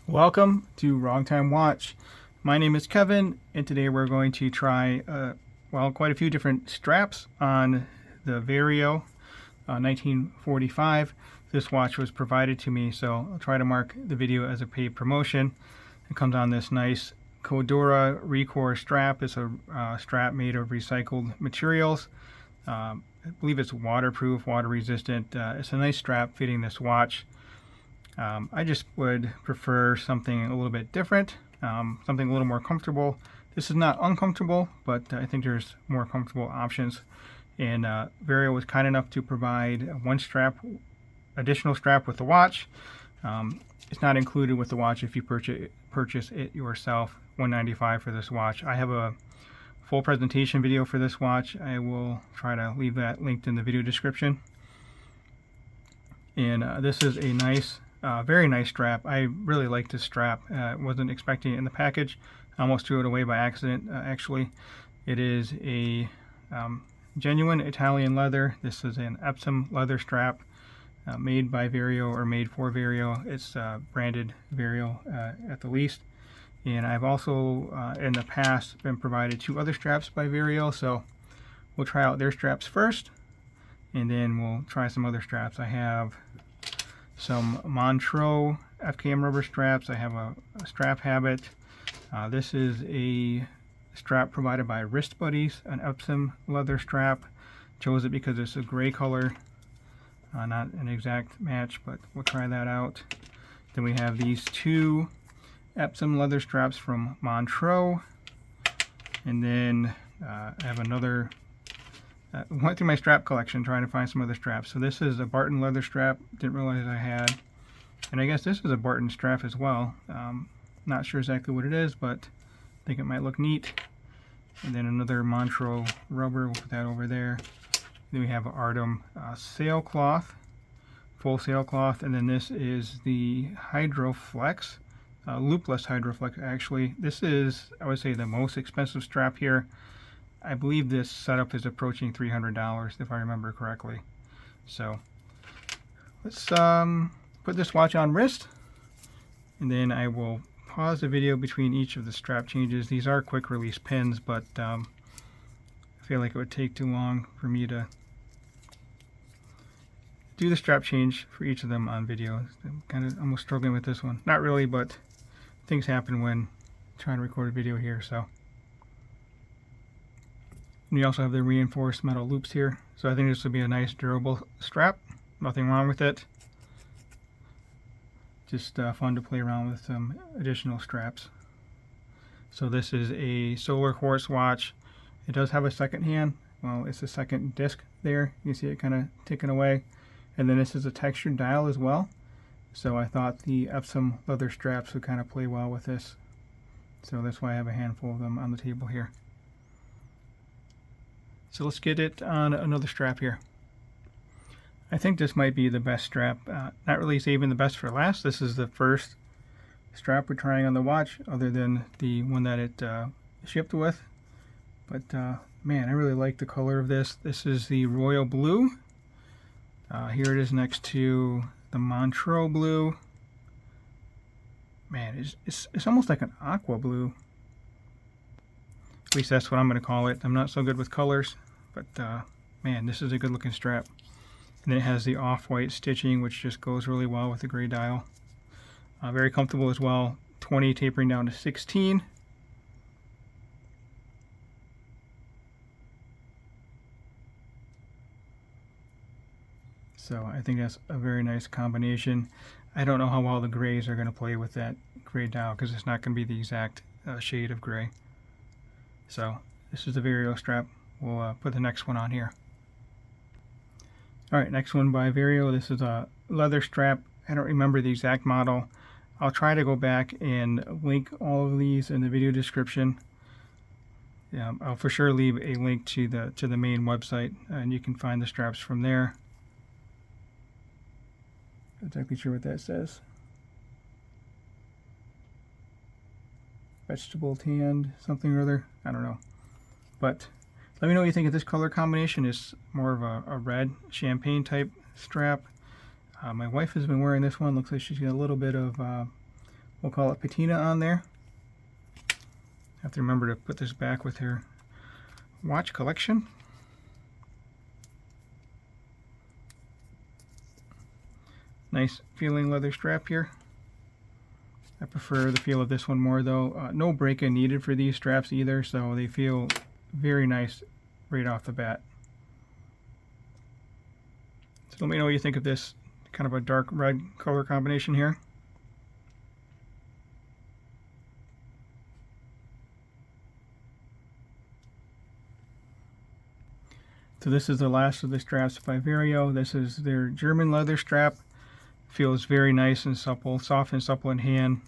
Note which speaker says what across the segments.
Speaker 1: Welcome to Wrong Time Watch. My name is Kevin, and today we're going to try, quite a few different straps on the Vario 1945. This watch was provided to me, so I'll try to mark the video as a paid promotion. It comes on this nice Cordura Recore strap. It's a strap made of recycled materials. I believe it's waterproof, water resistant. It's a nice strap fitting this watch. I just would prefer something a little bit different, something a little more comfortable. This is not uncomfortable, but I think there's more comfortable options. And Vario was kind enough to provide one additional strap with the watch. It's not included with the watch if you purchase it yourself. $195 for this watch. I have a full presentation video for this watch. I will try to leave that linked in the video description. And this is a nice, very nice strap. I really like this strap. Wasn't expecting it in the package. I almost threw it away by accident, actually. It is a genuine Italian leather. This is an Epsom leather strap made by Vario, or made for Vario. It's branded Vario at the least. And I've also in the past been provided two other straps by Vario, so we'll try out their straps first, and then we'll try some other straps. I have some Montreux FKM rubber straps. I have a strap habit. This is a strap provided by Wrist Buddies, an Epsom leather strap. Chose it because it's a gray color, not an exact match, but we'll try that out. Then we have these two Epsom leather straps from Montreux, and then I have another. Went through my strap collection trying to find some other straps. So this is a Barton leather strap. Didn't realize I had, and I guess this is a Barton strap as well. Not sure exactly what it is, but I think it might look neat. And then another Montreux rubber. We'll put that over there. Then we have an Artem sailcloth, full sailcloth, and then this is the Hydroflex. Loopless Hydroflex, actually. This is, I would say, the most expensive strap here. I believe this setup is approaching $300 if I remember correctly. So let's put this watch on wrist, and then I will pause the video between each of the strap changes. These are quick release pins, but I feel like it would take too long for me to do the strap change for each of them on video. I'm kind of almost struggling with this one. Not really, but things happen when trying to record a video here. So, and you also have the reinforced metal loops here. So I think this would be a nice durable strap. Nothing wrong with it. Just fun to play around with some additional straps. So this is a solar quartz watch. It does have a second hand. Well, it's a second disc there. You see it kind of ticking away. And then this is a textured dial as well. So I thought the Epsom leather straps would kind of play well with this. So that's why I have a handful of them on the table here. So let's get it on another strap here. I think this might be the best strap. Not really saving the best for last. This is the first strap we're trying on the watch, other than the one that it shipped with. But man, I really like the color of this. This is the royal blue. Here it is next to the Montreux blue. Man, it's almost like an aqua blue. At least that's what I'm going to call it. I'm not so good with colors, but man, this is a good looking strap. And then it has the off-white stitching, which just goes really well with the gray dial. Very comfortable as well. 20 tapering down to 16. So I think that's a very nice combination. I don't know how well the grays are going to play with that gray dial, because it's not going to be the exact shade of gray. So this is the Vario strap. We'll put the next one on here. Alright, next one by Vario. This is a leather strap. I don't remember the exact model. I'll try to go back and link all of these in the video description. I'll for sure leave a link to the main website, and you can find the straps from there. Not exactly sure what that says. Vegetable tanned, something or other. I don't know. But let me know what you think of this color combination. It's more of a red champagne type strap. My wife has been wearing this one. Looks like she's got a little bit of we'll call it patina on there. Have to remember to put this back with her watch collection. Nice feeling leather strap here. I prefer the feel of this one more though. No break-in needed for these straps either, so they feel very nice right off the bat. So let me know what you think of this kind of a dark red color combination here. So this is the last of the straps by Vario. This is their German leather strap. Feels very nice and supple, soft and supple in hand.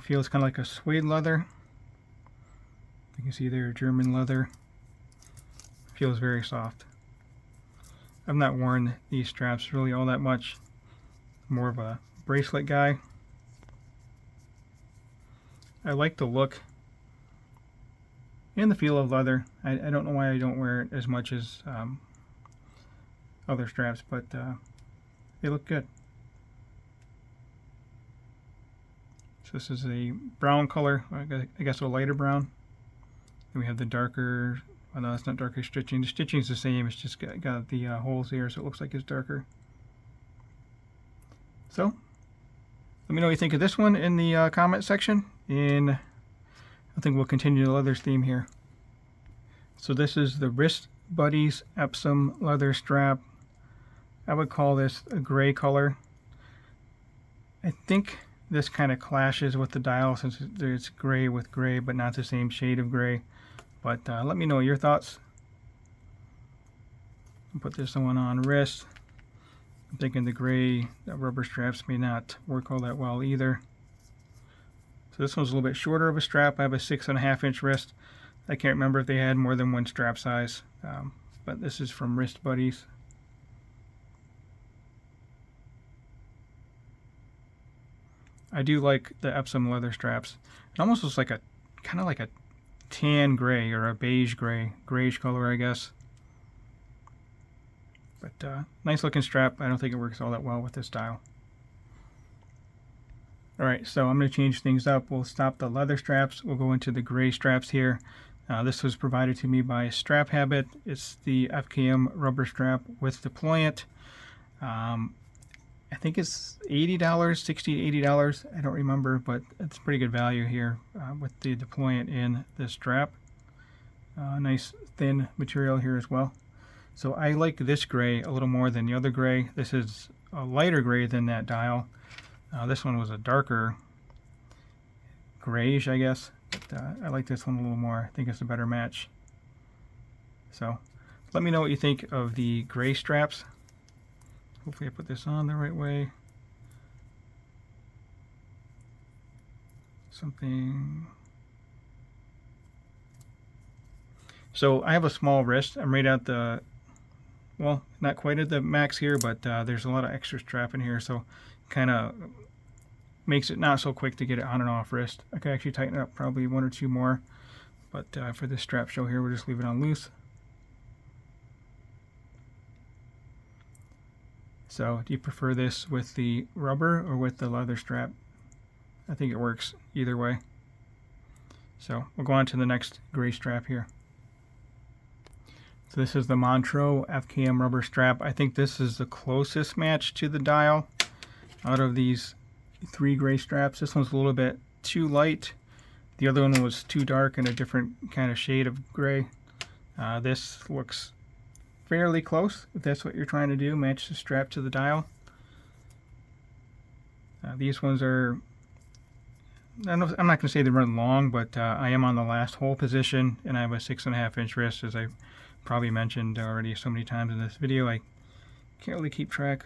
Speaker 1: Feels kind of like a suede leather. You can see there, German leather. Feels very soft. I've not worn these straps really all that much. More of a bracelet guy. I like the look and the feel of leather. I don't know why I don't wear it as much as other straps, but they look good. So this is a brown color, I guess a lighter brown. And we have the darker, oh no, it's not darker stitching. The stitching is the same, it's just got the holes here, so it looks like it's darker. So, let me know what you think of this one in the comment section, and I think we'll continue the leathers theme here. So this is the Wrist Buddies Epsom leather strap. I would call this a gray color. I think this kind of clashes with the dial since it's gray with gray, but not the same shade of gray. But let me know your thoughts. I'll put this one on wrist. I'm thinking the gray rubber straps may not work all that well either. So this one's a little bit shorter of a strap. I have a 6.5 inch wrist. I can't remember if they had more than one strap size, but this is from Wrist Buddies. I do like the Epsom leather straps. It almost looks like a kind of like a tan gray or a beige gray, grayish color, I guess. But nice looking strap. I don't think it works all that well with this style. Alright, so I'm going to change things up. We'll stop the leather straps. We'll go into the gray straps here. This was provided to me by Strap Habit. It's the FKM rubber strap with deployant. I think it's $80, $60 to $80. I don't remember, but it's pretty good value here with the deployant in this strap. Nice thin material here as well. So I like this gray a little more than the other gray. This is a lighter gray than that dial. This one was a darker grayish, I guess. But, I like this one a little more. I think it's a better match. So let me know what you think of the gray straps. Hopefully I put this on the right way. Something. So I have a small wrist. I'm right at the, well, not quite at the max here, but there's a lot of extra strap in here, so kind of makes it not so quick to get it on and off wrist. I could actually tighten it up probably one or two more, but for this strap show here, we'll just leave it on loose. So do you prefer this with the rubber or with the leather strap? I think it works either way. So we'll go on to the next gray strap here. So this is the Montreux FKM rubber strap. I think this is the closest match to the dial out of these three gray straps. This one's a little bit too light. The other one was too dark and a different kind of shade of gray. This looks fairly close, if that's what you're trying to do, match the strap to the dial. These ones are, I'm not going to say they run long, but I am on the last hole position, and I have a 6.5 inch wrist, as I probably mentioned already so many times in this video. I can't really keep track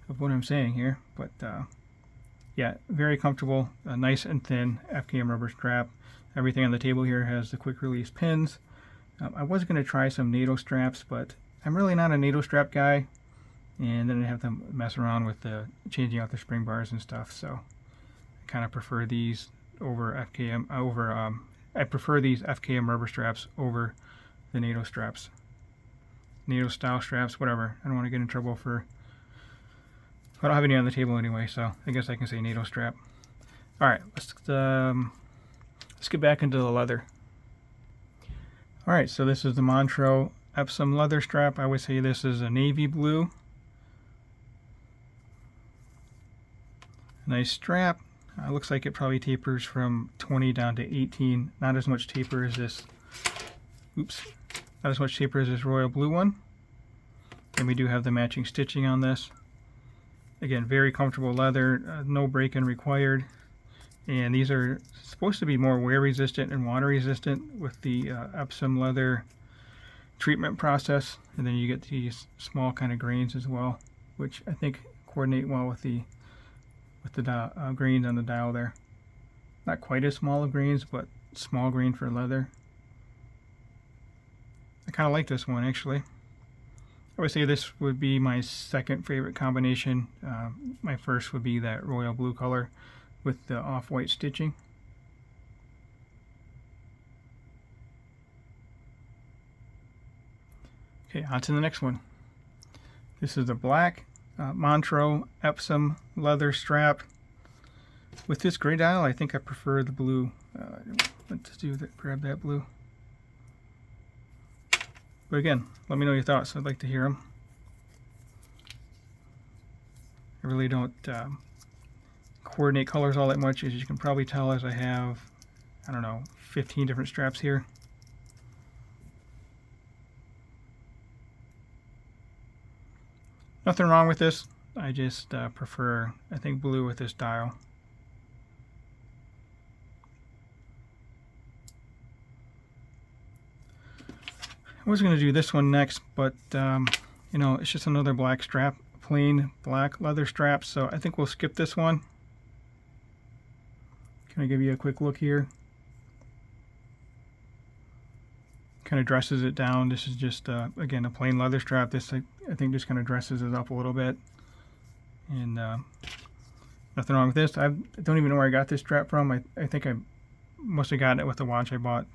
Speaker 1: of what I'm saying here, but yeah, very comfortable, nice and thin FKM rubber strap. Everything on the table here has the quick release pins. I was going to try some NATO straps, but I'm really not a NATO strap guy, and then I have to mess around with the changing out the spring bars and stuff, so I kind of prefer these over FKM, I prefer these FKM rubber straps over the NATO straps. NATO style straps, whatever. I don't want to get in trouble for I don't have any on the table anyway, so I guess I can say NATO strap. All right, let's get back into the leather. All right, so this is the Montreux Epsom leather strap. I would say this is a navy blue. Nice strap. Looks like it probably tapers from 20 down to 18. Not as much taper as this. Oops. Not as much taper as this royal blue one. And we do have the matching stitching on this. Again, very comfortable leather. No break-in required. And these are supposed to be more wear resistant and water resistant with the Epsom leather treatment process. And then you get these small kind of grains as well, which I think coordinate well with the grains on the dial there. Not quite as small of grains, but small grain for leather. I kind of like this one actually. I would say this would be my second favorite combination. My first would be that royal blue color with the off-white stitching. Okay, on to the next one. This is the black Montreux Epsom leather strap. With this gray dial, I think I prefer the blue. Let's do that. Grab that blue. But again, let me know your thoughts. I'd like to hear them. I really don't coordinate colors all that much, as you can probably tell, as I have, I don't know, 15 different straps here. Nothing wrong with this. I just prefer, I think, blue with this dial. I was going to do this one next, but you know, it's just another black strap, plain black leather strap, so I think we'll skip this one. Can I give you a quick look here? Kind of dresses it down. This is just again a plain leather strap. This I think just kind of dresses it up a little bit, and nothing wrong with this. I don't even know where I got this strap from. I think I must have gotten it with a watch I bought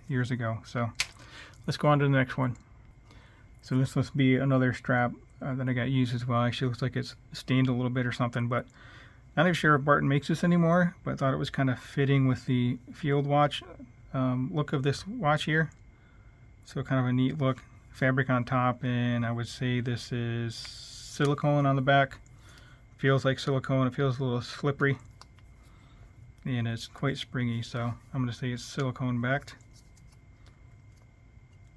Speaker 1: years ago. So let's go on to the next one. So this must be another strap that I got used as well. Actually looks like it's stained a little bit or something, but not even sure if Barton makes this anymore, but I thought it was kind of fitting with the field watch look of this watch here. So kind of a neat look. Fabric on top, and I would say this is silicone on the back. Feels like silicone. It feels a little slippery, and it's quite springy, so I'm going to say it's silicone backed.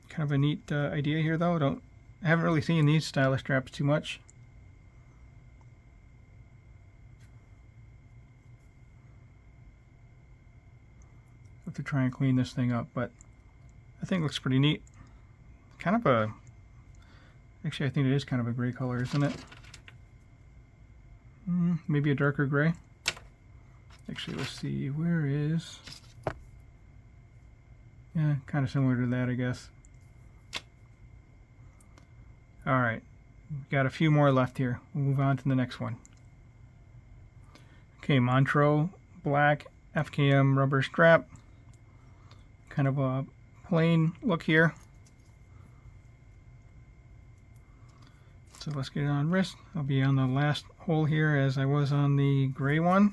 Speaker 1: Kind of a neat idea here, though. I haven't really seen these stylish straps too much. Have to try and clean this thing up, but I think it looks pretty neat. Kind of a, actually I think it is kind of a gray color, isn't it? Maybe a darker gray. Actually, let's see, where is, yeah, kind of similar to that, I guess. All right, we've got a few more left here. We'll move on to the next one. Okay, Montreux black FKM rubber strap. Kind of a plain look here. So let's get it on wrist. I'll be on the last hole here as I was on the gray one.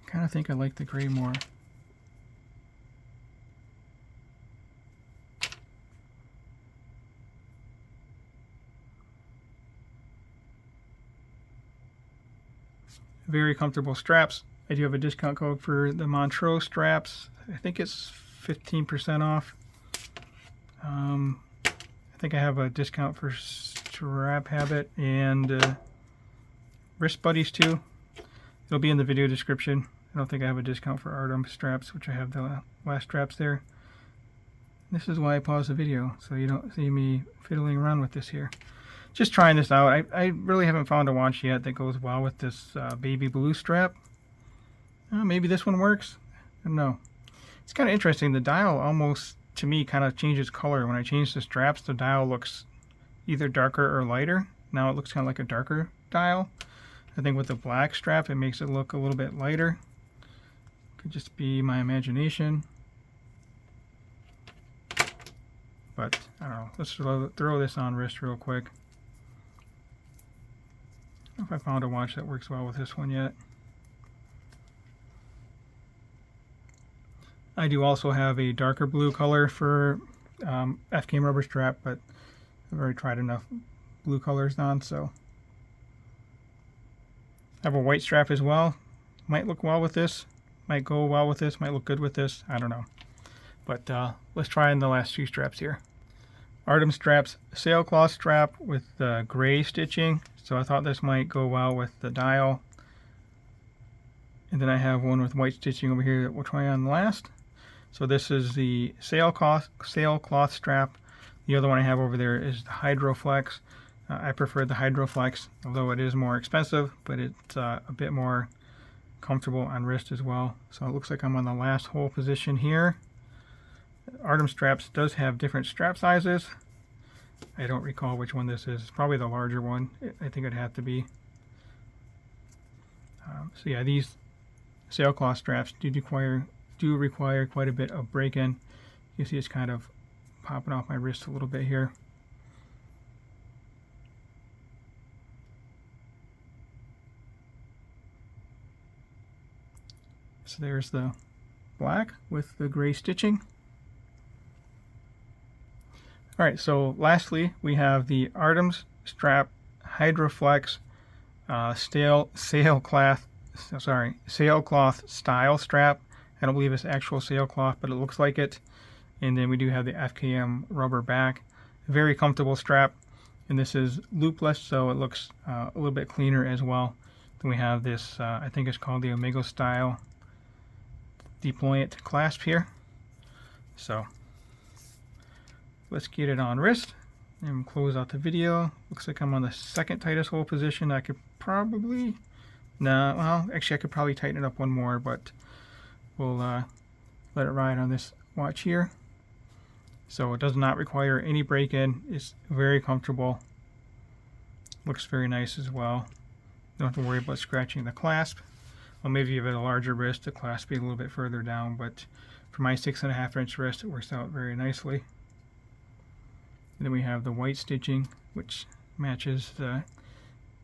Speaker 1: Kind of think I like the gray more. Very comfortable straps. I do have a discount code for the Montreux straps. I think it's 15% off. I think I have a discount for Strap Habit and Wrist Buddies too. It'll be in the video description. I don't think I have a discount for Artem straps, which I have the last straps there. This is why I pause the video, so you don't see me fiddling around with this here. Just trying this out. I really haven't found a watch yet that goes well with this baby blue strap. Maybe this one works. I don't know. It's kind of interesting. The dial almost, to me, kind of changes color. When I change the straps, the dial looks either darker or lighter. Now it looks kind of like a darker dial. I think with the black strap, it makes it look a little bit lighter. Could just be my imagination. But I don't know. Let's throw this on wrist real quick. I don't know if I found a watch that works well with this one yet. I do also have a darker blue color for FKM rubber strap, but I've already tried enough blue colors on, so. I have a white strap as well. Might look well with this. Might go well with this. Might look good with this. I don't know. But let's try in the last few straps here. Artem straps, sailcloth strap with gray stitching. So I thought this might go well with the dial. And then I have one with white stitching over here that we'll try on last. So this is the sailcloth strap. The other one I have over there is the Hydroflex. I prefer the Hydroflex, although it is more expensive, but it's a bit more comfortable on wrist as well. So it looks like I'm on the last hole position here. Artem straps does have different strap sizes. I don't recall which one this is. It's probably the larger one. I think it'd have to be. So yeah, these sailcloth straps do require quite a bit of break-in. You see it's kind of popping off my wrist a little bit here. So there's the black with the gray stitching. All right, so lastly we have the Artem's strap Hydroflex sailcloth style strap. I don't believe it's actual sailcloth, but it looks like it. And then we do have the FKM rubber back. Very comfortable strap. And this is loopless, so it looks a little bit cleaner as well. Then we have this, I think it's called the Omega style deployant clasp here. So let's get it on wrist and close out the video. Looks like I'm on the second tightest hole position. I could probably, no, well, actually I could probably tighten it up one more, but we'll let it ride on this watch here. So it does not require any break-in. It's very comfortable. Looks very nice as well. Don't have to worry about scratching the clasp. Well, maybe if you have a larger wrist, the clasp be a little bit further down, but for my 6.5-inch wrist, it works out very nicely. And then we have the white stitching, which matches the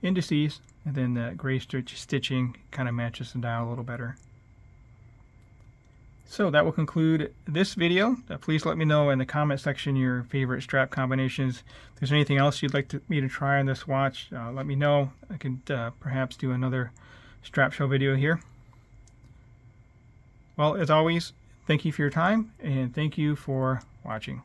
Speaker 1: indices, and then the gray stitching kind of matches the dial a little better. So that will conclude this video. Please let me know in the comment section your favorite strap combinations. If there's anything else you'd like me to try on this watch, let me know. I could perhaps do another strap show video here. Well, as always, thank you for your time, and thank you for watching.